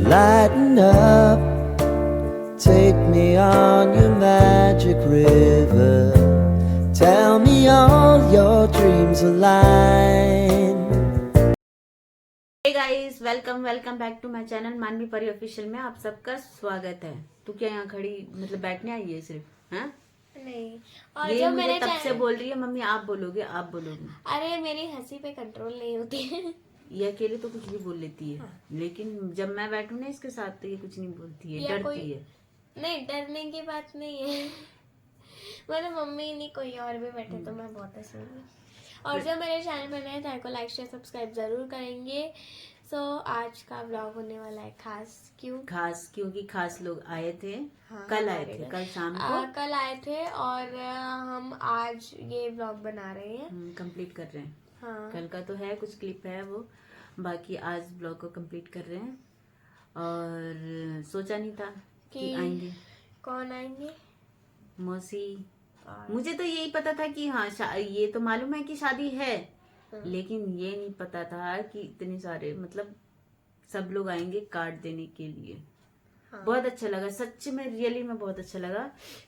Lighten up, take me on your magic river. Tell me all your dreams align. Hey guys, welcome back to my channel Manvi Pari official में आप सबका स्वागत है। तू क्या यहाँ खड़ी मतलब बैठने आई है सिर्फ? हैं? नहीं। और ये जो मुझे मैंने तब से बोल रही है मम्मी आप बोलोगे आप बोलोगे। अरे मेरी हंसी पे कंट्रोल नहीं होती है। ये अकेले तो कुछ भी बोल लेती है। हाँ। लेकिन जब मैं बैठू ना इसके साथ तो ये कुछ नहीं बोलती है, या डरती है। नहीं, डरने की बात नहीं है। मतलब मम्मी नहीं कोई और भी बैठे तो मैं बहुत हंसूंगी। और जो मेरे चैनल पर नए हैं को लाइक शेयर सब्सक्राइब जरूर करेंगे। सो आज का व्लॉग होने वाला है खास। क्योंकि खास लोग आए थे। हाँ, कल आए थे, कल शाम को कल आए थे और हम आज ये व्लॉग बना रहे हैं, कंप्लीट कर रहे हैं। हाँ। कल का तो है, कुछ क्लिप है वो, बाकी आज ब्लॉग को कंप्लीट कर रहे हैं। और सोचा नहीं था कि आएंगे। कौन आएंगे? मौसी। मुझे तो यही पता था कि हाँ ये तो मालूम है कि शादी है, लेकिन ये नहीं पता था कि इतने सारे मतलब सब लोग आएंगे कार्ड देने के लिए। हाँ। बहुत अच्छा लगा सच में, रियली में बहुत अच्छा लगा।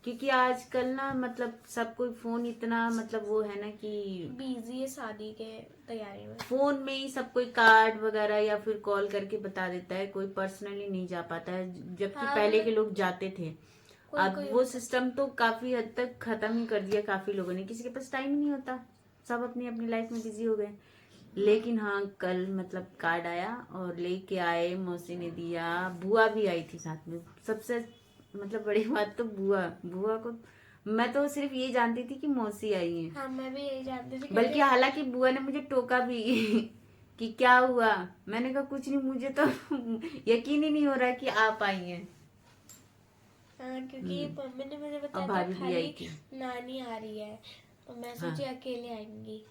क्योंकि आजकल ना मतलब सब कोई फोन इतना मतलब वो है ना कि बिजी है शादी के तैयारी में, फोन में ही सब कोई कार्ड वगैरह या फिर कॉल करके बता देता है, कोई पर्सनली नहीं जा पाता है। जबकि हाँ, पहले के लोग जाते थे। अब कोई वो सिस्टम तो काफी हद तक खत्म ही कर दिया काफी लोगों ने, किसी के पास टाइम नहीं होता, सब अपनी अपनी लाइफ में बिजी हो गए। लेकिन हाँ कल मतलब कार्ड आया और लेके आए, मौसी ने दिया, बुआ भी आई थी साथ में। सबसे मतलब बड़ी बात तो बुआ को मैं तो सिर्फ ये जानती थी कि मौसी आई है। हाँ, मैं भी यही जानती थी। बल्कि हालांकि बुआ ने मुझे टोका भी कि क्या हुआ। मैंने कहा कुछ नहीं, मुझे तो यकीन ही नहीं हो रहा कि आप आई हैं। हाँ, क्योंकि मम्मी ने मुझे बताया था भाभी भी आई खाली थी। नानी आ रही है, तो मैं सोची अकेले आएंगी।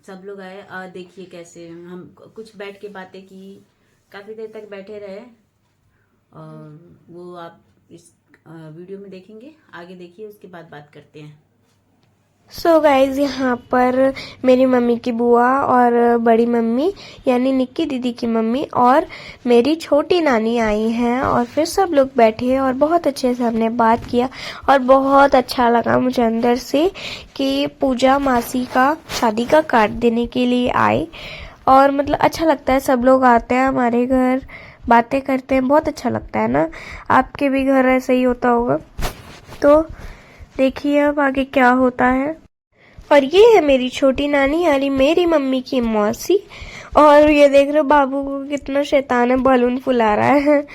सब लोग आए और देखिए कैसे हम कुछ बैठ के बातें की, काफी देर तक बैठे रहे। और वो आप इस वीडियो में देखेंगे, आगे देखिए उसके बाद बात करते हैं। सो गाइज यहाँ पर मेरी मम्मी की बुआ और बड़ी मम्मी यानी निक्की दीदी की मम्मी और मेरी छोटी नानी आई हैं और फिर सब लोग बैठे और बहुत अच्छे से हमने बात किया। और बहुत अच्छा लगा मुझे अंदर से कि पूजा मासी का शादी का कार्ड देने के लिए आए। और मतलब अच्छा लगता है, सब लोग आते हैं हमारे घर, बातें करते हैं, बहुत अच्छा लगता है ना। आपके भी घर ऐसे ही होता होगा। तो देखिए अब आगे क्या होता है। और ये है मेरी छोटी नानी यानी मेरी मम्मी की मौसी। और ये देख रहे हो बाबू को कितना शैतान है, बलून फुला रहा है।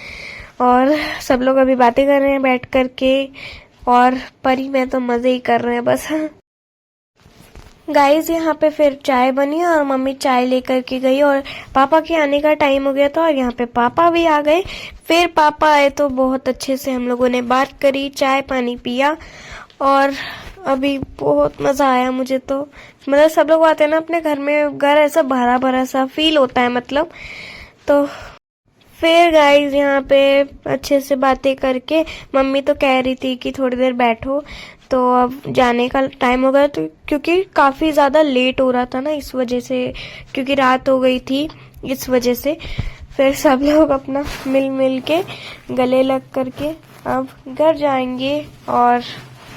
और सब लोग अभी बातें कर रहे हैं बैठ कर के, और परी में तो मजे ही कर रहे हैं बस। गाइस यहाँ पे फिर चाय बनी और मम्मी चाय लेकर के गई और पापा के आने का टाइम हो गया था और यहाँ पे पापा भी आ गए। फिर पापा आए तो बहुत अच्छे से हम लोगों ने बात करी, चाय पानी पिया और अभी बहुत मजा आया मुझे तो। मतलब सब लोग आते हैं ना अपने घर में, घर ऐसा भरा भरा सा फील होता है मतलब। तो फिर गाइस यहाँ पे अच्छे से बातें करके मम्मी तो कह रही थी कि थोड़ी देर बैठो, तो अब जाने का टाइम हो गया। तो क्योंकि काफ़ी ज़्यादा लेट हो रहा था ना इस वजह से, क्योंकि रात हो गई थी इस वजह से, फिर सब लोग अपना मिल मिल के गले लग करके अब घर जाएंगे। और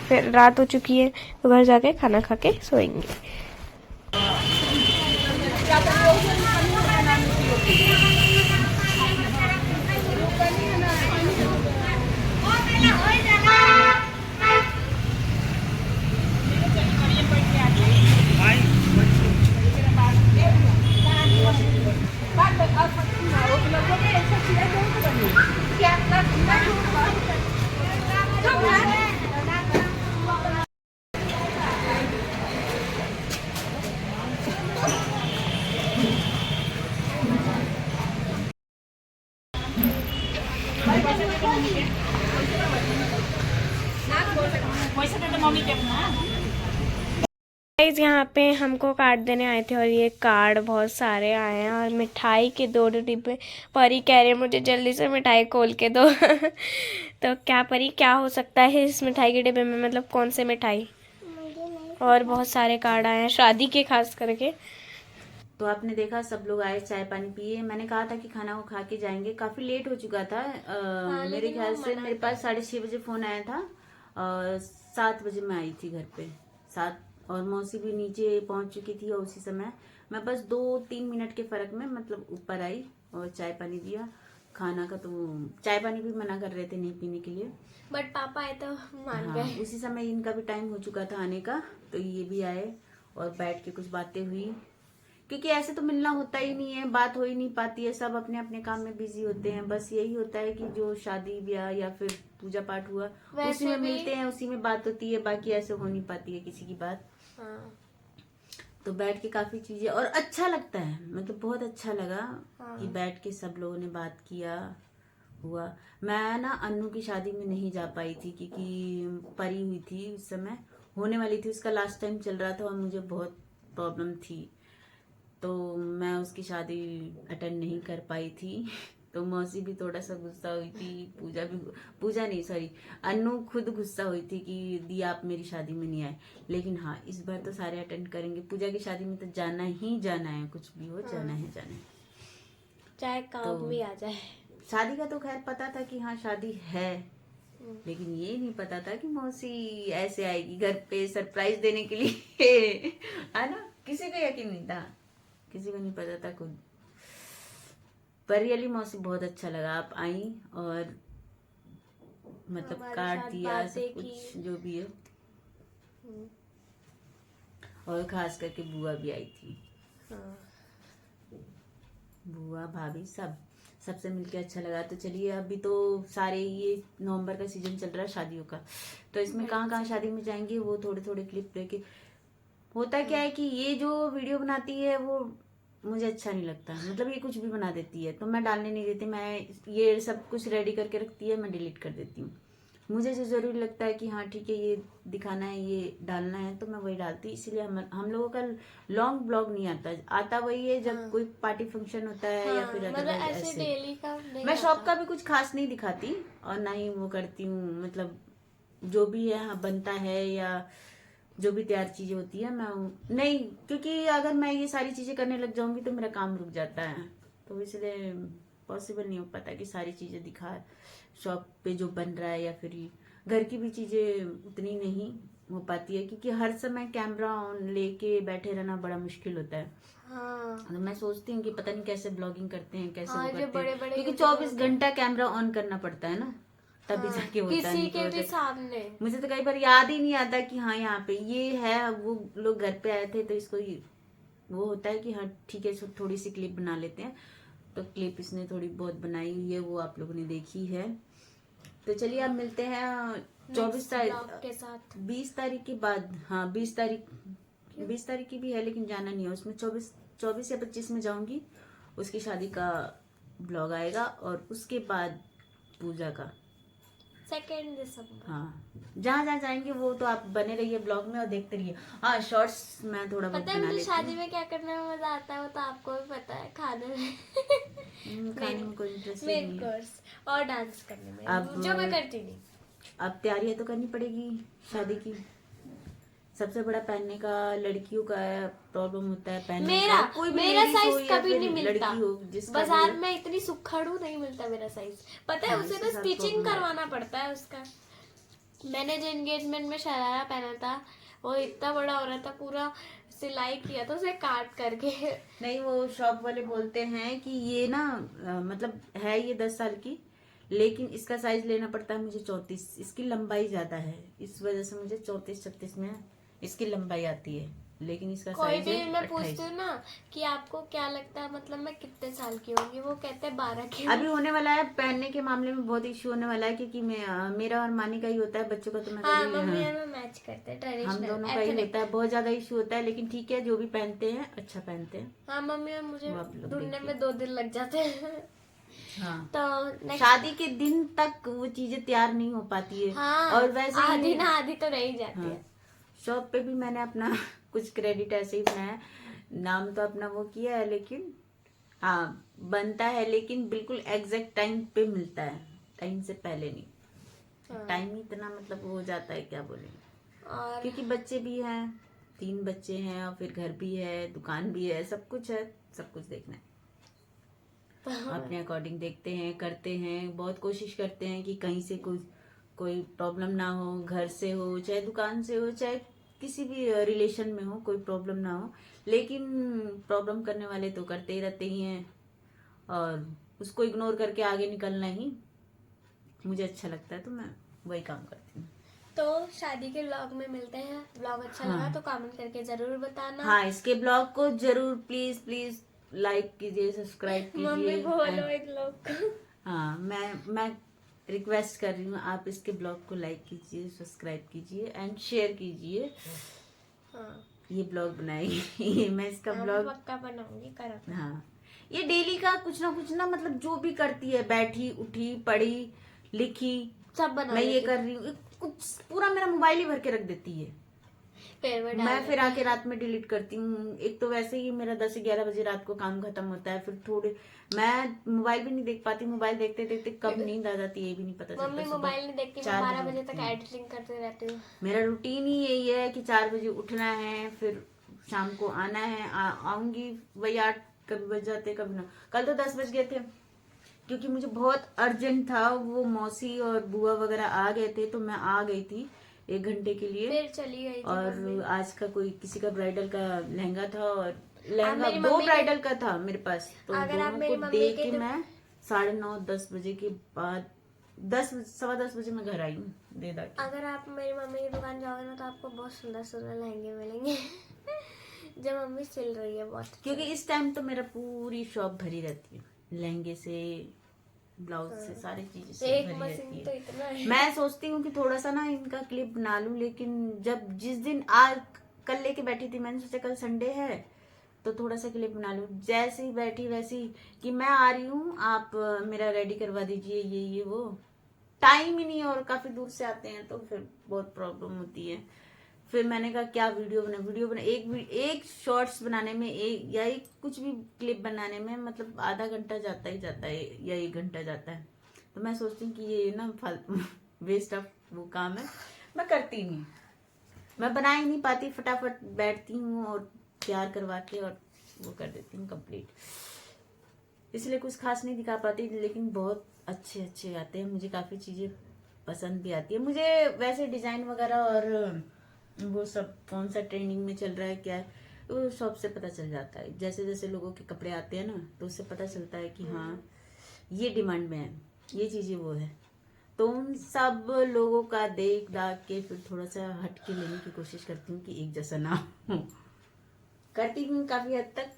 फिर रात हो चुकी है तो घर जाके खाना खा के सोएंगे। गाइस यहाँ पे हमको कार्ड देने आए थे और ये कार्ड बहुत सारे आए हैं और मिठाई के दो डिब्बे। परी कह रही है मुझे जल्दी से मिठाई खोल के दो। तो क्या परी क्या हो सकता है इस मिठाई के डिब्बे में, मतलब कौन से मिठाई? और बहुत सारे कार्ड आए हैं शादी के खास करके। तो आपने देखा सब लोग आए, चाय पानी पिए। मैंने कहा था कि खाना वो खा के जाएंगे, काफी लेट हो चुका था। मेरे ख्याल से मेरे पास 6:30 बजे फोन आया था और 7 बजे मैं आई थी घर पे, 7। और मौसी भी नीचे पहुंच चुकी थी और उसी समय मैं बस 2-3 मिनट के फर्क में मतलब ऊपर आई और चाय पानी दिया। खाना का तो चाय पानी भी मना कर रहे थे नहीं पीने के लिए, बट पापा आए तो मान हाँ गए। उसी समय इनका भी टाइम हो चुका था आने का, तो ये भी आए और बैठ के कुछ बातें हुई, क्योंकि ऐसे तो मिलना होता ही नहीं है, बात हो ही नहीं पाती है, सब अपने अपने काम में बिजी होते हैं। बस यही होता है कि जो शादी ब्याह या फिर पूजा पाठ हुआ उसी में मिलते हैं, उसी में बात होती है, बाकी ऐसे हो नहीं पाती है किसी की बात। हाँ। तो बैठ के काफी चीजें और अच्छा लगता है, मतलब बहुत अच्छा लगा कि बैठ के सब लोगों ने बात किया हुआ। मैं ना अन्नू की शादी में नहीं जा पाई थी क्योंकि परी हुई थी, उस समय होने वाली थी, उसका लास्ट टाइम चल रहा था और मुझे बहुत प्रॉब्लम थी, तो मैं उसकी शादी अटेंड नहीं कर पाई थी। तो मौसी भी थोड़ा सा गुस्सा हुई थी, पूजा नहीं सॉरी, अन्नू खुद गुस्सा हुई थी कि दी आप मेरी शादी में नहीं आए। लेकिन हाँ इस बार तो सारे अटेंड करेंगे, पूजा की शादी में तो जाना ही जाना है, कुछ भी हो जाना है जाना है, चाहे काम भी आ जाए। शादी का तो खैर पता था कि हाँ शादी है, लेकिन ये नहीं पता था कि मौसी ऐसे आएगी घर पे सरप्राइज देने के लिए। है ना, किसी को यकीन नहीं था, किसी को नहीं पता था खुद। पर रियली मौसी बहुत अच्छा लगा, आप आई और मतलब कार्ड दिया, सब कुछ जो भी है, और खास करके बुआ भी आई थी। बुआ भाभी सबसे मिलके अच्छा लगा। तो चलिए अभी तो सारे ये नवंबर का सीजन चल रहा है शादियों का, तो इसमें कहाँ कहाँ शादी में जाएंगे वो थोड़े थोड़े क्लिप लेके। होता क्या है कि ये जो वीडियो बनाती है वो मुझे अच्छा नहीं लगता, मतलब ये कुछ भी बना देती है तो मैं डालने नहीं देती, मैं ये सब कुछ रेडी करके रखती है, मैं डिलीट कर देती हूँ। मुझे जो जरूरी लगता है कि हाँ ठीक है ये दिखाना है ये डालना है तो मैं वही डालती, इसीलिए हम लोगों का लॉन्ग ब्लॉग नहीं आता वही है जब कोई पार्टी फंक्शन होता है या फिर मतलब अदरवाइज ऐसे डेली का नहीं मैं शॉप का भी कुछ खास नहीं दिखाती और ना ही वो करती हूँ, मतलब जो भी है हाँ, बनता है या जो भी तैयार चीजें होती है मैं नहीं, क्योंकि अगर मैं ये सारी चीजें करने लग जाऊंगी तो मेरा काम रुक जाता है, तो इसलिए पॉसिबल नहीं हो पाता कि सारी चीजें दिखा शॉप पे जो बन रहा है, या फिर घर की भी चीजें उतनी नहीं हो पाती है क्योंकि हर समय कैमरा ऑन लेके बैठे रहना बड़ा मुश्किल होता है। हाँ। तो मैं सोचती हूँ कि पता नहीं कैसे ब्लॉगिंग करते हैं, कैसे हाँ, वो करते बड़े हैं, बड़े क्योंकि 24 घंटा कैमरा ऑन करना पड़ता है ना, तभी जाके होता है, किसी नहीं के तो भी सामने। मुझे तो कई बार याद ही नहीं आता कि हाँ यहाँ पे ये है, वो लोग घर पे आए थे तो इसको वो होता है कि हाँ ठीक है थोड़ी सी क्लिप बना लेते हैं, तो क्लिप इसने थोड़ी बहुत बनाई हुई है, वो आप लोगों ने देखी है। तो चलिए अब मिलते हैं 24 तारीख के साथ 20 तारीख के बाद, हाँ 20 तारीख की भी है लेकिन जाना नहीं है उसमें, 24 या 25 में जाऊंगी, उसकी शादी का ब्लॉग आएगा और उसके बाद पूजा का 2 दिसंबर। हाँ जहाँ जहाँ जाएंगे वो तो आप बने रहिए ब्लॉग में और देखते रहिए। हाँ शॉर्ट्स मैं थोड़ा बहुत पता है बना मुझे लेती शादी में क्या करने में मजा आता है वो तो आपको भी पता है, खाने में। हूँ, खाने में कोई इंटरेस्ट मेन नहीं है। कोर्स और डांस करने में अब जो मैं करती नहीं। अब तैयारियां तो करनी पड़ेगी शादी की, सबसे बड़ा पहनने का लड़कियों का प्रॉब्लम होता है पहनने मेरा का, कोई भी मेरा ladies हो साइज या कभी फिर नहीं मिलता लड़की हो जिसका भी बाजार हो। में, इतनी सुखड़ हूँ नहीं मिलता मेरा साइज, पता है हाँ, उसे इसके तो साथ स्टिचिंग problem है। करवाना पड़ता है उसका। मैंने जो एंगेजमेंट में शरारा पहना था वो इतना बड़ा हो रहा था, पूरा सिलाई किया था उसे काट करके। नहीं वो शॉप वाले बोलते हैं कि ये ना मतलब है ये 10 साल की, लेकिन इसका साइज लेना पड़ता है मुझे 34, इसकी लंबाई ज्यादा है, इस वजह से मुझे 34-36 में इसकी लंबाई आती है, लेकिन इसका कोई साइज भी है मैं 28। पूछती हूँ ना कि आपको क्या लगता है मतलब मैं कितने साल की होंगी, वो कहते हैं 12 की। अभी होने वाला है पहनने के मामले में बहुत इश्यू होने वाला है क्योंकि मेरा और मानी का ही होता है, बच्चों का तो मैं हाँ कभी मम्मी और मैं मैच करते हैं, हम ट्रेडिशनल दोनों का ही होता है, बहुत ज्यादा इश्यू होता है, लेकिन ठीक है जो भी पहनते हैं अच्छा पहनते हैं। हाँ मम्मी और मुझे वो आप लोग ढूंढने देखिए। में 2 दिन लग जाते हैं। हाँ तो next- शादी के दिन तक वो चीजें तैयार नहीं हो पाती है। हाँ और वैसे आधी ही ना आधी तो रह ही जाती हाँ, है। शॉप पे भी मैंने अपना कुछ क्रेडिट ऐसे ही बनाया, नाम तो अपना वो किया है, लेकिन हाँ बनता है लेकिन बिल्कुल एग्जैक्ट टाइम पे मिलता है, टाइम से पहले नहीं। टाइम ही इतना मतलब हो जाता है क्या बोले, और क्योंकि बच्चे भी हैं 3 बच्चे हैं और फिर घर भी है, दुकान भी है, सब कुछ है, सब कुछ देखना है। अपने अकॉर्डिंग देखते हैं, करते हैं, बहुत कोशिश करते हैं कि कहीं से कोई प्रॉब्लम ना हो, घर से हो, चाहे दुकान से हो, चाहे किसी भी रिलेशन में हो, कोई प्रॉब्लम ना हो। लेकिन प्रॉब्लम करने वाले तो करते ही रहते ही हैं और उसको इग्नोर करके आगे निकलना ही मुझे अच्छा लगता है, तो मैं वही काम करती हूँ। तो शादी के व्लॉग में मिलते हैं। व्लॉग अच्छा लगा तो कमेंट करके जरूर बताना। हाँ, इसके ब्लॉग को जरूर प्लीज प्लीज लाइक कीजिए, सब्सक्राइब मम्मी कीजिए। बोलो इन लोग को। हाँ, मैं रिक्वेस्ट कर रही हूँ, आप इसके ब्लॉग को लाइक कीजिए, सब्सक्राइब कीजिए एंड शेयर कीजिए। हाँ, ये ब्लॉग बनाएगी मैं इसका ब्लॉग पक्का बनाऊंगी, करो। हाँ, ये डेली का कुछ ना मतलब जो भी करती है, बैठी उठी पढ़ी लिखी, सब बना मैं ये लेती कर रही हूँ, कुछ पूरा मेरा मोबाइल ही भर के रख देती है। मैं फिर आके रात में डिलीट करती हूँ। एक तो वैसे ही मेरा 10-11 बजे रात को काम खत्म होता है, फिर थोड़े मैं मोबाइल भी नहीं देख पाती। मोबाइल देखते देखते कब नींद आ जाती है ये भी नहीं पता चलता। मम्मी मोबाइल नहीं देखती, मैं 12 बजे तक एडिटिंग करते रहती हूँ। मेरा रूटीन ही यही है कि 4 बजे उठना है, फिर शाम को आना है। आऊंगी वही 8 कभी बज जाते, कभी ना। कल तो 10 बज गए थे क्योंकि मुझे बहुत अर्जेंट था। वो मौसी और बुआ वगैरह आ गए थे तो मैं आ गई थी 1 घंटे के लिए, फिर चली गई थी और आज का किसी का ब्राइडल का लहंगा था, और लहंगा 2 ब्राइडल का था मेरे पास, तो दोनों को दे के मैं 9:30-10 बजे के बाद 10-10:15 बजे मैं घर आई हूँ दे दा के। अगर आप मेरी मम्मी की दुकान जाओगे ना तो आपको बहुत सुंदर सुंदर लहंगे मिलेंगे जो मम्मी सिल रही है बहुत। क्योंकि इस टाइम तो मेरा पूरी शॉप भरी रहती है, लहंगे से ब्लाउज से सारी चीजें से भरी रहती है। तो इतना है। मैं सोचती हूँ कि थोड़ा सा ना इनका क्लिप बना लूं, लेकिन जिस दिन आज कल लेके बैठी थी, मैंने सोचा कल संडे है तो थोड़ा सा क्लिप बना लूं। जैसे ही बैठी वैसे ही कि मैं आ रही हूँ, आप मेरा रेडी करवा दीजिए, ये वो। टाइम ही नहीं है और काफी दूर से आते हैं तो फिर बहुत प्रॉब्लम होती है। फिर मैंने कहा क्या वीडियो बना एक शॉर्ट्स बनाने में एक कुछ भी क्लिप बनाने में मतलब आधा घंटा जाता ही जाता है या 1 घंटा जाता है। तो मैं सोचती हूँ कि ये ना वेस्ट ऑफ वो काम है, मैं करती नहीं, मैं बना ही नहीं पाती। फटाफट बैठती हूँ और तैयार करवा के और वो कर देती हूँ कंप्लीट, इसलिए कुछ खास नहीं दिखा पाती। लेकिन बहुत अच्छे अच्छे आते हैं, मुझे काफ़ी चीज़ें पसंद भी आती है। मुझे वैसे डिज़ाइन वगैरह और वो सब कौन सा ट्रेंडिंग में चल रहा है क्या है, वो शॉप से पता चल जाता है। जैसे जैसे लोगों के कपड़े आते हैं ना तो उससे पता चलता है कि हाँ ये डिमांड में है, ये चीज़ें वो है। तो उन सब लोगों का देख दाख के फिर थोड़ा सा हट के लेने की कोशिश करती हूँ कि एक जैसा ना हो। करती हूँ काफ़ी हद तक,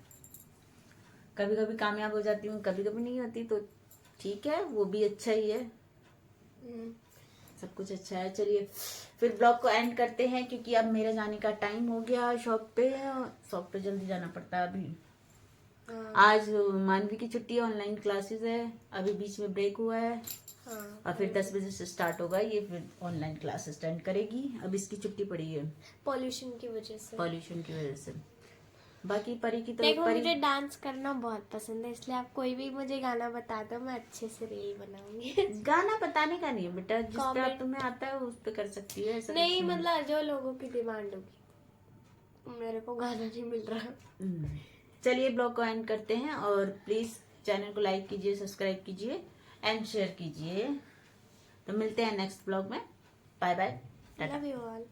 कभी कभी कामयाब हो जाती हूँ, कभी कभी नहीं होती, तो ठीक है, वो भी अच्छा ही है। सब कुछ अच्छा है। चलिए फिर ब्लॉग को एंड करते हैं क्योंकि अब मेरे जाने का टाइम हो गया शॉप पे जल्दी जाना पड़ता है अभी। आज मानवी की छुट्टी है, ऑनलाइन क्लासेस है, अभी बीच में ब्रेक हुआ है। और फिर 10 बजे से स्टार्ट होगा, ये फिर ऑनलाइन क्लासेस अटेंड करेगी। अब इसकी छुट्टी पड़ी है पॉल्यूशन की वजह से। बाकी परी की तो देखो मुझे डांस करना बहुत पसंद है, इसलिए आप कोई भी मुझे गाना बता दो, मैं अच्छे से रील बनाऊंगी। गाना बताने का नहीं है बेटा, जिस पे आप तुम्हें आता है उस पे कर सकती है। ऐसा नहीं मतलब जो लोगों की डिमांड होगी, मेरे को गाना नहीं मिल रहा। चलिए ब्लॉग को एंड करते हैं और प्लीज चैनल को लाइक कीजिए, सब्सक्राइब कीजिए एंड शेयर कीजिए। तो मिलते हैं नेक्स्ट ब्लॉग में। Bye bye, love you all.